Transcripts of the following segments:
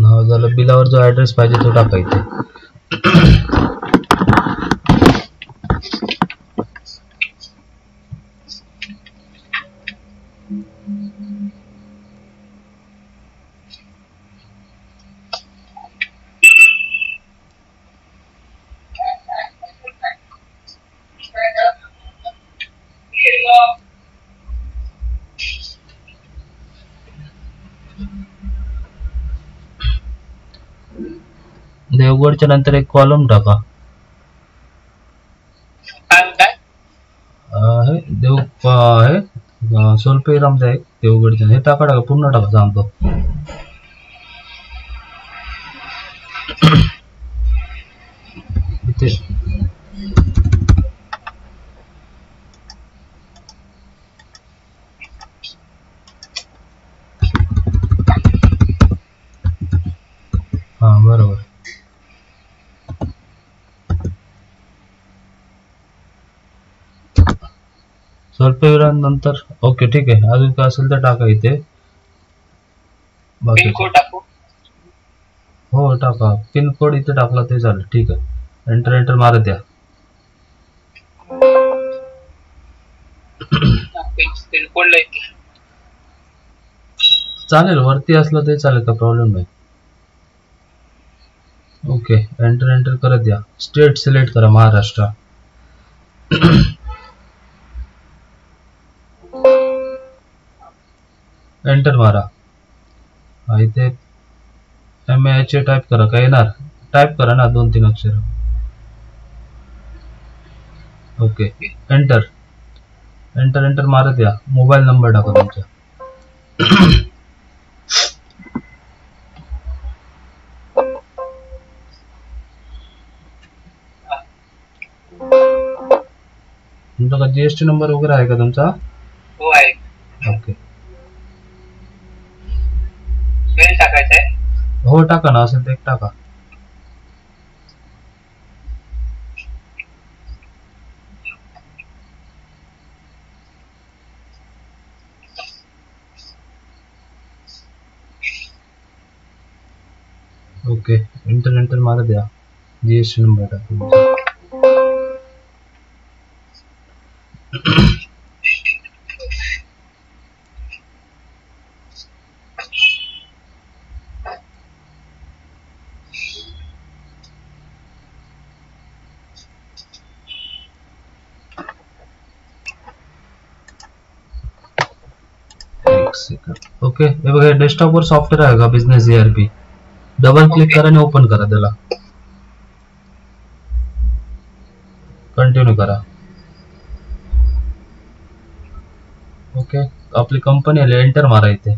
नाव झालं. बिलावर जो ऍड्रेस पाहिजे तो टाकायचा. देवगडच्या नंतर एक कॉलम टाका. स्वल्पविरामचा एक देवगडच्या हे टाका पूर्ण टाका सांगतो. इथे बरोबर. स्वल्पविराम नंतर ओके ठीक आहे. अजून काय असेल तर टाका इथे. पिन कोड टाकू? हो टाका. पिन कोड इथे टाकला ते चालेल. ठीक आहे. एंटर मारत द्या. पिन कोड चालेल. वरती असलं ते चालेल, का प्रॉब्लेम नाही. ओके. एंटर करत द्या. स्टेट सिलेक्ट करा महाराष्ट्र. एंटर मारा. इथे MAH टाइप करा. काय येणार? टाइप करा ना 2-3 अक्षर. ओके. एंटर मारत या. मोबाईल नंबर टाका तुमचा. तुमचा GST नंबर वगैरे आहे का तुमचा? हो आहे. ओके. मेल टाकायचा आहे? हो टाका ना, असेल तर एक टाका. ओके. एंटर मारा द्या. GST नंबर टाका. ओके. हे बघा डेस्कटॉप वर सॉफ्टवेअर आहे का बिझनेस ERP. डबल क्लिक करा आणि ओपन करा त्याला. कंटिन्यू करा. ओके. आपली कंपनी आली. एंटर मारा इथे.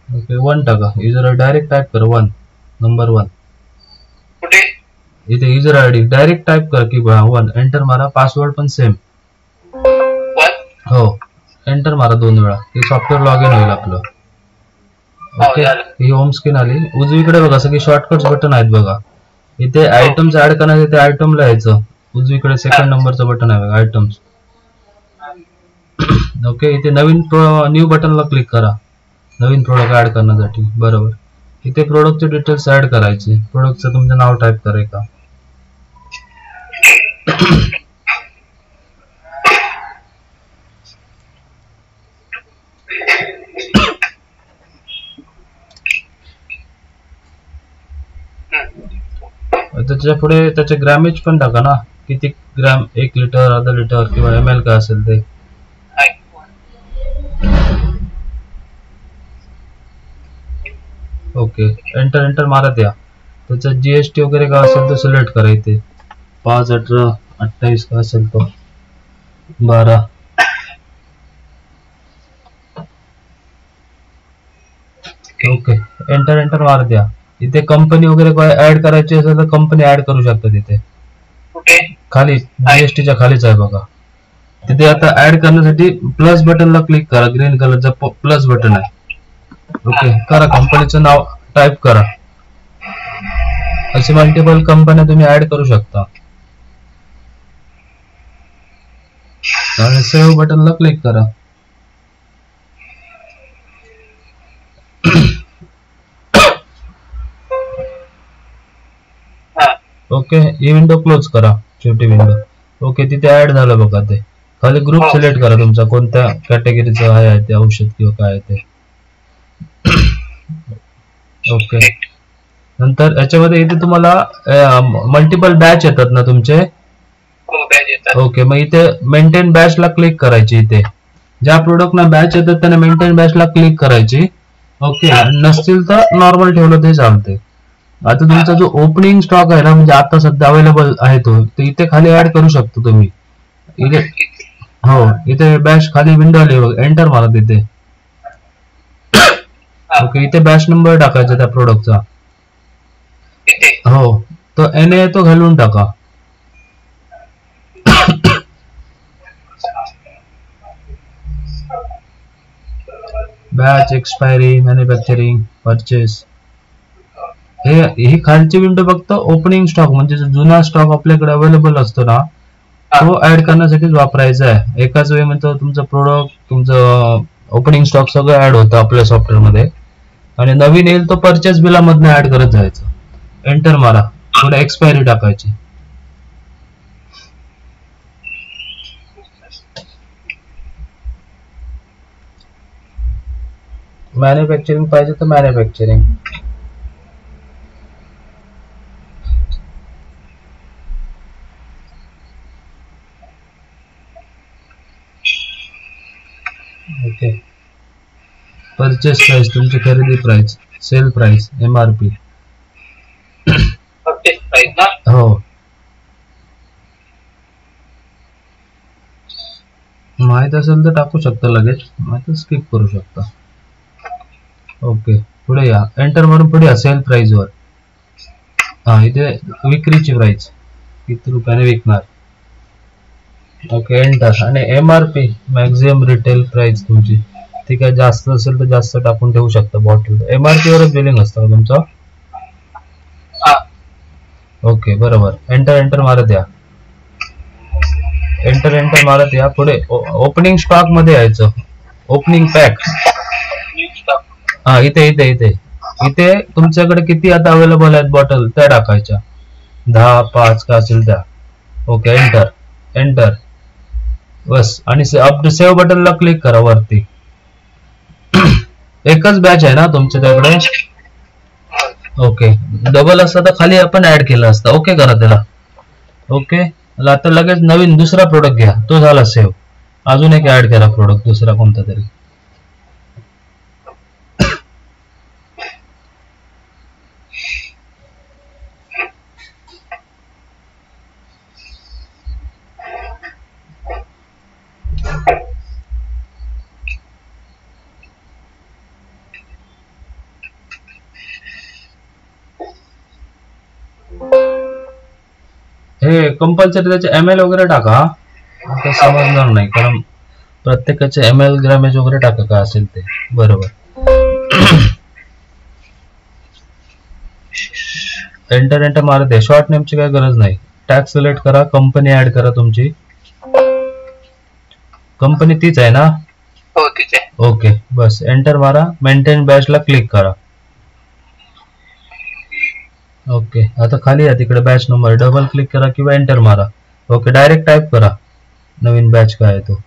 ओके. 1 टाका. युजर डायरेक्ट टाइप करा 1. नंबर 1 कुठे? इथे युजर आयडी डायरेक्ट टाइप करा की 1. एंटर मारा. पासवर्ड पण सेम. हो. एंटर मारा 2 वेळा. हे सॉफ्टवेअर लॉग इन होईल आपलं. ओके. ही होम स्क्रीन आली. उजवीकडे बघा सगळे शॉर्टकट्स बटन आहेत बघा. इथे आयटम्स ऍड करण्यासाठी इथे आयटमला यायचं. उजवीकडे सेकंड नंबरचं बटन आहे बघा आयटम्स. ओके. इथे नवीन न्यू बटनला क्लिक करा. नवीन प्रोडक्ट ऍड करण्यासाठी. बरोबर. इथे प्रोडक्टचे डिटेल्स ऍड करायचे. प्रोडक्टचं तुमचं नाव टाइप करायचं. त्याच्या पुढे त्याचे ग्रॅमेज पण टाका ना. किती ग्रॅम, 1 लिटर, अर्धा लिटर किंवा ml काय असेल ते. ओके. एंटर मारत या. त्याचा GST वगैरे काय असेल तो सिलेक्ट करा इथे. 5, 18, 28 काय असेल तो. 12. ओके. एंटर मारत या. इथे कंपनी वगैरे काय ऍड करायची असेल तर कंपनी ऍड करू शकता. तिथे खाली GSTच्या खालीच आहे बघा. तिथे आता ऍड करण्यासाठी प्लस बटनला क्लिक करा. ग्रीन कलरचा प्लस बटन आहे. ओके. करा. कंपनीचं नाव टाइप करा. अशी मल्टिपल कंपन्या तुम्ही ऍड करू शकता. आणि सेव्ह बटनला क्लिक करा. ओके, ही विंडो क्लोज करा, छोटी विंडो. ओके, तिथे ऍड झालं बघा. ते खाली ग्रुप सिलेक्ट करा तुमचा, कोणत्या कॅटेगरीचं आहे ते औषध किंवा काय ते. ओके, नंतर याच्यामध्ये इथे तुम्हाला मल्टिपल बॅच येतात ना तुमचे. ओके, मग इथे मेंटेन बॅचला क्लिक करायची. इथे ज्या प्रोडक्टना बॅच येतात त्यांना मेंटेन बॅचला क्लिक करायची. ओके, नसतील तर नॉर्मल ठेवलं ते चालते. आता तुमचा जो ओपनिंग स्टॉक आहे ना, म्हणजे आता सध्या अवेलेबल आहे तो इथे खाली ऍड करू शकतो तुम्ही. इथे हो, इथे बॅच खाली विंडो आली बघा, एंटर मारा तिथे. ओके, इथे बॅच नंबर टाकायचा त्या प्रोडक्टचा. हो, तो NA तो घालून टाका. Batch, expiry, manufacturing, purchase. ही खालची विंडो फक्त ओपनिंग स्टॉक, म्हणजे जो जुना स्टॉक आपल्याकडे अवेलेबल असतो ना, तो ऍड करण्यासाठीच वापरायचा आहे. एकाच वेळी म्हणजे तुमचं प्रोडक्ट, तुमचं ओपनिंग स्टॉक सगळं ऍड होतं आपल्या सॉफ्टवेअर मध्ये. आणि नवीन येईल तो परचेस बिलामधनं ऍड करत जायचं. एंटर मारा, पुढे एक्सपायरी टाकायची. मॅन्युफॅक्चरिंग पाहिजे तर मॅन्युफॅक्चरिंग. ओके, परचेस प्राइस तुमची खरेदी प्राइस, सेल प्राइस, MRP. हो, माहित असेल तर टाकू शकता लगेच, माहित स्किप करू शकता. ओके, पुढे या, एंटर मारून पुढे या सेल प्राइस वर. हा, इथे विक्रीची प्राइस किती रुपयाने विकणार. Okay, enter. आणि MRP मॅक्झिमम रिटेल प्राइस तुमची, ती काय जास्त असेल तर जास्त टाकून ठेवू शकता. बॉटल MRP वरच बिलिंग असतं का तुमचं? ओके, बरोबर. एंटर एंटर मारत या, एंटर एंटर मारत या. पुढे ओपनिंग स्टॉक मध्ये यायचं. Opening pack. हा, इथे इथे इथे इथे तुमच्याकडे किती आता अवेलेबल आहेत बॉटल त्या टाकायच्या. 10, 5 का असेल त्या. Okay, enter enter. बस, आणि सेव्ह बटनला क्लिक करा वरती. एकच बॅच आहे ना तुमच्या त्याकडे? ओके, डबल असतं तर खाली आपण ऍड केलं असतं. ओके करा त्याला. ओके, आता लगेच नवीन दुसरा प्रोडक्ट घ्या, तो झाला सेव्ह. अजून एक ऍड करा प्रोडक्ट दुसरा कोणता तरी. हे कंपल्सरी त्याचे ML वगैरे टाका. आता समजणार नाही, कारण प्रत्येकाचे ML ग्रामेज वगैरे टाका काय असेल ते. बरोबर. एंटर एंटर मारत आहे. शॉर्ट नेमची काय गरज नाही. टॅग सिलेक्ट करा, कंपनी ऍड करा तुमची. कंपनी तीच आहे ना? हो, तीच आहे. ओके, बस एंटर मारा. मेंटेन बॅचला क्लिक करा. ओके, आता खाली या, तिकडे बॅच नंबर डबल क्लिक करा किंवा एंटर मारा. ओके, डायरेक्ट टाईप करा नवीन बॅच काय आहे तो.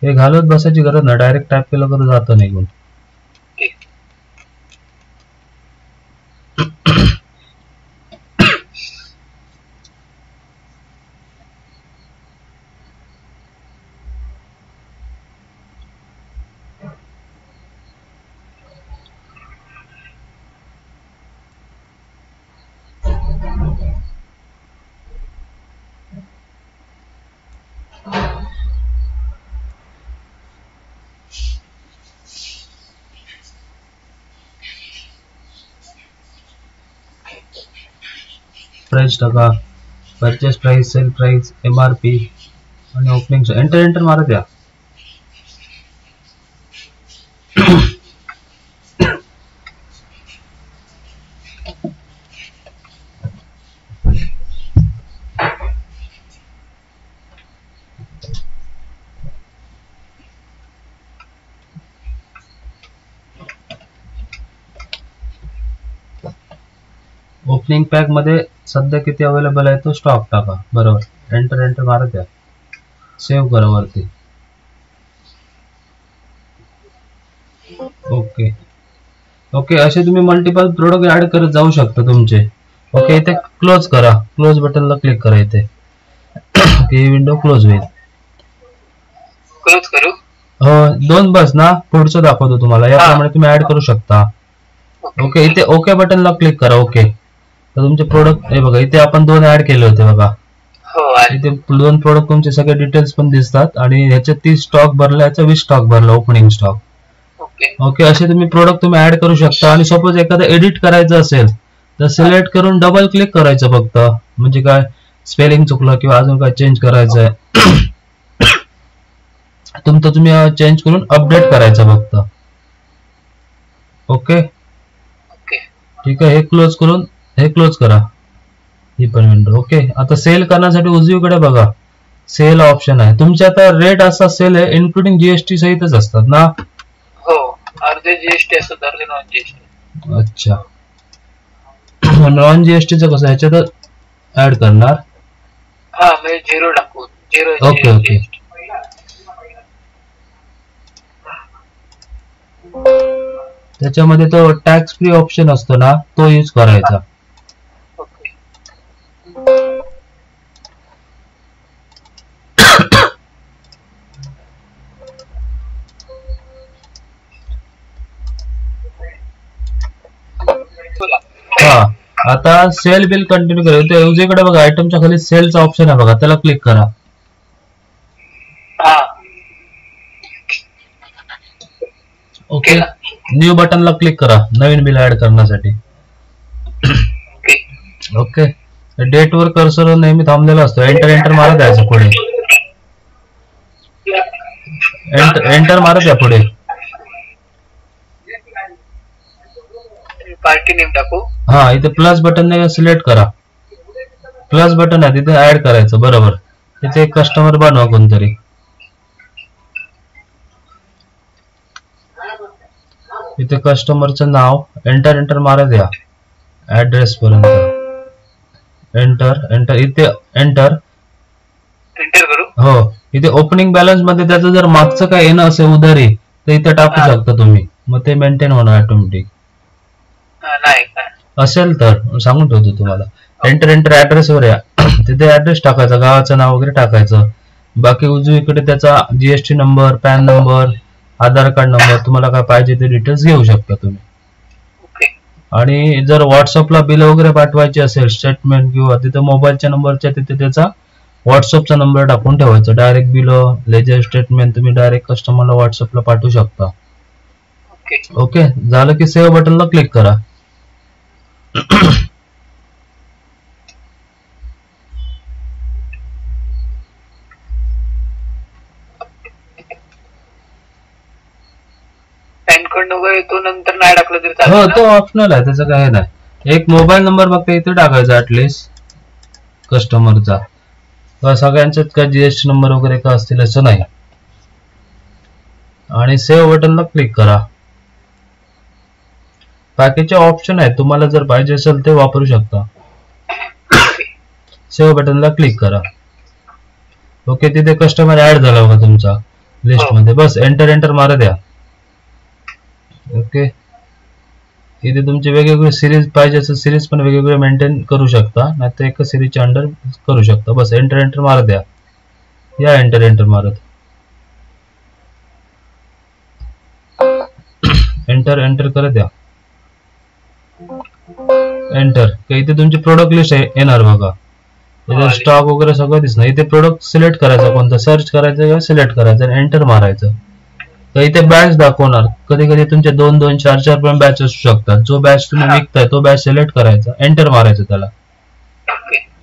हे घालत बसायची गरज नाही, डायरेक्ट टाईप केलं तर जातं निघून. प्राइस टाका, purchase price, sale price, MRP आणि ओपनिंग. एंटर एंटर मारत या. ओपनिंग पॅक मध्ये सध्या किती अवेलेबल आहे तो स्टॉक टाका. बरोबर, एंटर एंटर मारा, द्या, सेव्ह करा वरती. ओके ओके, असे तुम्ही मल्टिपल प्रोडक्ट ऍड करत जाऊ शकता तुमचे. ओके, इथे क्लोज करा, क्लोज बटनला क्लिक करा इथे. ही विंडो क्लोज होईल. क्लोज करू. हो, 2 बस ना, पुढचं दाखवतो तुम्हाला. याप्रमाणे तुम्ही ऍड करू शकता. ओके, इथे ओके बटनला क्लिक करा. ओके, तर तुमचे प्रोडक्ट हे बघा, इथे आपण 2 ऍड केले होते बघा. इथे 2 प्रोडक्ट तुमचे सगळे डिटेल्स पण दिसतात आणि ह्याचे 30 स्टॉक भरला, ह्याचा 20 स्टॉक भरला, ओपनिंग स्टॉक. ओके, असे तुम्ही प्रोडक्ट तुम्ही ऍड करू शकता. आणि सपोज एखादं एडिट करायचं असेल तर सिलेक्ट करून डबल क्लिक करायचं फक्त. म्हणजे काय, स्पेलिंग चुकलं किंवा अजून काय चेंज करायचं आहे तुमचं, तुम्ही चेंज करून अपडेट करायचं फक्त. ओके, ठीक आहे. हे क्लोज करून हे क्लोज करा, ही पण विंडो. ओके, आता सेल करण्यासाठी उजवीकडे बघा, सेल ऑप्शन आहे. तुमचे आता रेट असा सेल आहे इन्क्लुडिंग जीएसटी सहितच असतात ना? हो, अर्धे जीएसटी असतात, अर्धे नॉन जीएसटी. अच्छा, नॉन जीएसटीचं कसं ह्याच्यात ऍड करणार? हा, म्हणजे 0 टाकू, 0. ओके ओके, त्याच्यामध्ये तो टॅक्स फ्री ऑप्शन असतो ना, तो यूज करायचा. हा, आता सेल बिल कंटिन्यू करा. इथे उजवीकडे बघा, आयटमच्या खाली सेलचा ऑप्शन आहे बघा, त्याला क्लिक करा. ओके, न्यू बटनला क्लिक करा नवीन बिल ऍड करण्यासाठी. ओके, डेट वर कर्सर नेहमी थांबलेला असतो. एंटर एंटर मारा, द्यायचं पुढे. एंटर मारा, द्या पुढे. पार्टी नेम टाकू. हा, इथे प्लस बटन सिलेक्ट करा. प्लस बटन आहे तिथे ऍड करायचं. बरोबर, तिथे एक कस्टमर बनवा कोणतरी. इथे कस्टमरचं नाव एंटर एंटर मारा, द्या ऍड्रेस पर्यंत. एंटर एंटर, इथे एंटर करू. हो, इथे ओपनिंग बॅलन्स मध्ये त्याचं जर मागचं काय येणं असेल उधारी तर इथे टाकू शकता तुम्ही, मग ते मेंटेन होणार ऑटोमॅटिक. असेल तर सांगून ठेवतो तुम्हाला. एंटर एंटर ऍड्रेस वर या, तिथे ऍड्रेस टाकायचा, गावाचं नाव वगैरे टाकायचं. बाकी उजवीकडे त्याचा जीएसटी नंबर, पॅन नंबर, आधार कार्ड नंबर, तुम्हाला काय पाहिजे ते डिटेल्स घेऊ शकता तुम्ही. आणि जर व्हॉट्सअपला बिल वगैरे पाठवायचे असेल, स्टेटमेंट किंवा तिथे मोबाईलच्या नंबरच्या तिथे त्याचा व्हॉट्सअपचा नंबर टाकून ठेवायचा. डायरेक्ट बिल, लेजर स्टेटमेंट तुम्ही डायरेक्ट कस्टमरला व्हॉट्सअपला पाठवू शकता. ओके, झालं की सेव्ह बटनला क्लिक करा. पॅन कार्ड वगैरे तो नंतर नाही टाकलं तरी चालेल. हो, तो ऑप्शनल आहे, त्याचं काही नाही. एक मोबाईल नंबर फक्त इथे टाकायचा ऍटलिस्ट कस्टमरचा. सगळ्यांच्यात काय जीएसटी नंबर वगैरे का असतील असं नाही. आणि सेव्ह बटनला क्लिक करा. बाकीचे ऑप्शन आहेत, तुम्हाला जर पाहिजे असेल ते वापरू शकता. सेव्ह बटनला क्लिक करा. ओके, तिथे कस्टमर ऍड झाला बघा तुमचा लिस्ट मध्ये. बस एंटर एंटर मारा, द्या. ओके, इथे तुमचे वेगवेगळे सिरीज पाहिजे असेल, सिरीज पण वेगवेगळे मेंटेन करू शकता, नाहीतर एका सिरीजच्या अंडर करू शकता. बस एंटर एंटर मारा, द्या. या एंटर एंटर मारत. एंटर एंटर करत द्या. एंटर. इथे तुमची प्रोडक्ट लिस्ट येणार बघा, इथे स्टॉक वगैरे सगळं दिसणार. इथे प्रोडक्ट सिलेक्ट करायचा, कोणता सर्च करायचं किंवा सिलेक्ट करायचं आणि एंटर मारायचं. तर इथे बॅच दाखवणार. कधी कधी तुमचे 2-2, 4-4 पण बॅच असू शकतात. जो बॅच तुम्ही विकताय तो बॅच सिलेक्ट करायचा, एंटर मारायचं त्याला.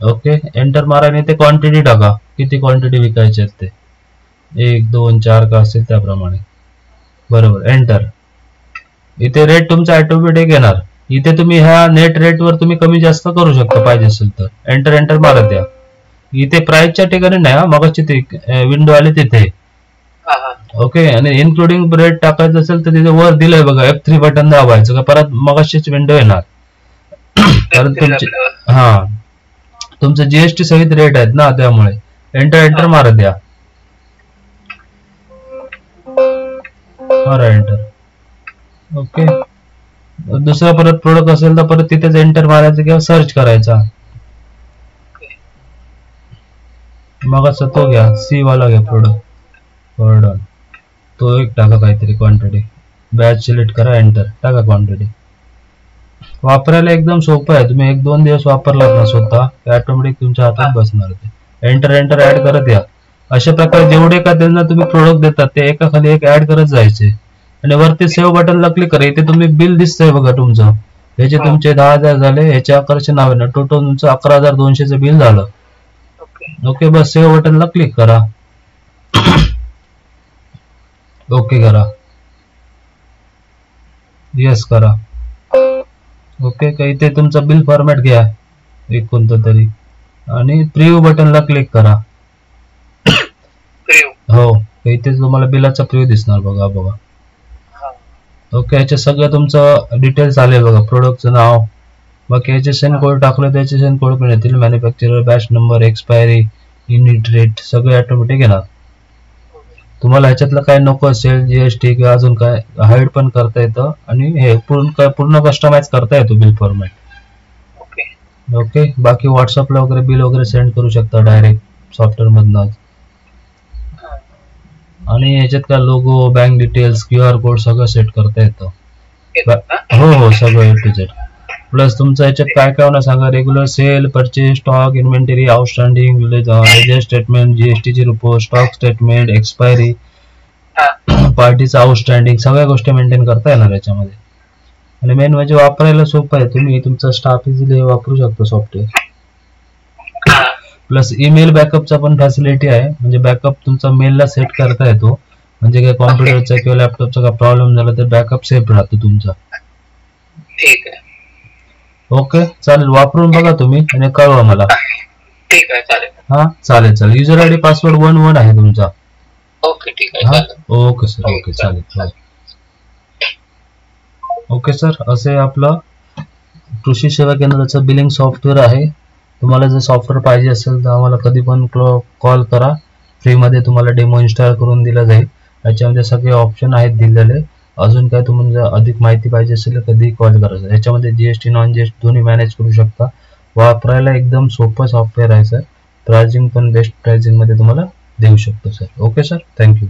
ओके, एंटर मारा आणि इथे क्वांटिटी टाका, किती क्वांटिटी विकायची आहेत ते, 1, 2, 4 का असेल त्याप्रमाणे. बरोबर, एंटर. इथे रेट तुमचा ऑटोमॅटिक येणार. इथे तुम्ही ह्या नेट रेट वर तुम्ही कमी जास्त करू शकता पाहिजे असेल तर. एंटर एंटर मारत द्या. इथे प्राइसच्या ठिकाणी नाही, मगाची ती विंडो आली तिथे. ओके, आणि इन्क्लुडिंग रेट टाकायचं असेल तर तिथे वर दिलंय बघा, F3 बटन दाबायचं का परत मगाशीच विंडो येणार. कारण तुमची तुमचं जीएसटी सहित रेट आहेत ना, त्यामुळे एंटर मारा द्या. मारा एंटर. ओके. दुसरा परत प्रोडक्ट असेल तर परत तिथेच एंटर मारायचं किंवा सर्च करायचा. मग असं तो घ्या, सी वाला घ्या प्रोडक्ट. तो एक टाका काहीतरी क्वांटिटी, बॅच सिलेक्ट करा, एंटर टाका क्वांटिटी. वापरायला एकदम सोपं आहे. तुम्ही 1-2 दिवस वापरलात ना स्वतः, ऑटोमॅटिक तुमच्या हातात बसणार ते. एंटर ऍड करत या. अशा प्रकारे जेवढे का त्यांना तुम्ही प्रोडक्ट देतात ते एका खाली एक ऍड करत जायचे आणि वरती सेव्ह बटनला क्लिक करा. इथे तुम्ही बिल दिसतंय बघा तुमचं, ह्याचे तुमचे 10,000 झाले, ह्याच्या अकराचे नाव आहे ना, टोटल तुमचं 11,200चं बिल झालं. ओके, बस सेव्ह बटनला क्लिक करा. ओके करा, येस करा. ओके का, इथे तुमचा बिल फॉर्मॅट घ्या एक कोणतं तरी आणि प्रिव्ह्यू बटनला क्लिक करा. हो, इथे तुम्हाला बिलाचा प्रिव्ह्यू दिसणार बघा. ओके, याचे सगळं तुमचं डिटेल्स आले बघा, प्रोडक्टचं नाव, बाकी याचे सेन कोड टाकलं त्याचे सेन कोड पण येतील, manufacturer, batch number, expiry, unit rate सगळे ऑटोमॅटिक येणार. तुम्हाला ह्याच्यातलं काय नको असेल, जीएसटी किंवा अजून काय, हाईड पण करता येतं आणि हे पूर्ण कस्टमाइज करता येतो बिल फॉर्मॅट. ओके, बाकी व्हॉट्सअपला वगैरे बिल वगैरे सेंड करू शकता डायरेक्ट सॉफ्टवेअर मधनच. आणि ह्याच्यात काय logo, bank details, QR code सगळं सेट करता येतं. हो, सगळं ए टू झेड. प्लस तुमचं ह्याच्यात काय होणार सांगा, regular sale, purchase, stock, inventory, outstanding, ledger statement, जीएसटीची report, stock statement, expiry, पार्टीचं आउटस्टँडिंग, सगळ्या गोष्टी मेंटेन करता येणार याच्यामध्ये. आणि मेन म्हणजे वापरायला सोपं आहे, तुम्ही तुमचा स्टाफ इझिली वापरू शकतो सॉफ्टवेअर. प्लस ईमेल बॅकअपचा पण फॅसिलिटी आहे, म्हणजे बॅकअप तुमचा मेलला सेट करता येतो, म्हणजे काय कॉम्प्युटरचा किंवा लॅपटॉपचा काय प्रॉब्लेम झाला तर बॅकअप सेफ राहतो तुमचा. ठीक आहे. ओके, चालेल, वापरून बघा तुम्ही आणि कळवा मला. ठीक आहे, चालेल. हा, चालेल. युजर आयडी पासवर्ड 1 आहे तुमचा. ओके, ठीक आहे. ओके सर, ओके, चालेल. ओके सर, असे आपलं कृषी सेवा केंद्राचं बिलिंग सॉफ्टवेअर आहे. तुम्हाला जर सॉफ्टवेअर पाहिजे असेल तर आम्हाला कधी पण कॉल करा, फ्रीमध्ये तुम्हाला डेमो इन्स्टॉल करून दिला जाईल. याच्यामध्ये सगळे ऑप्शन आहेत दिलेले. अजून काय तुम्हाला अधिक माहिती पाहिजे असेल तर कधीही कॉल करायचा. याच्यामध्ये जीएसटी, नॉन जीएसटी दोन्ही मॅनेज करू शकता. वापरायला एकदम सोपं सॉफ्टवेअर आहे सर. प्राइसिंग पण बेस्ट प्राइसिंग मध्ये तुम्हाला देऊ शकतो सर. Okay sir, thank you.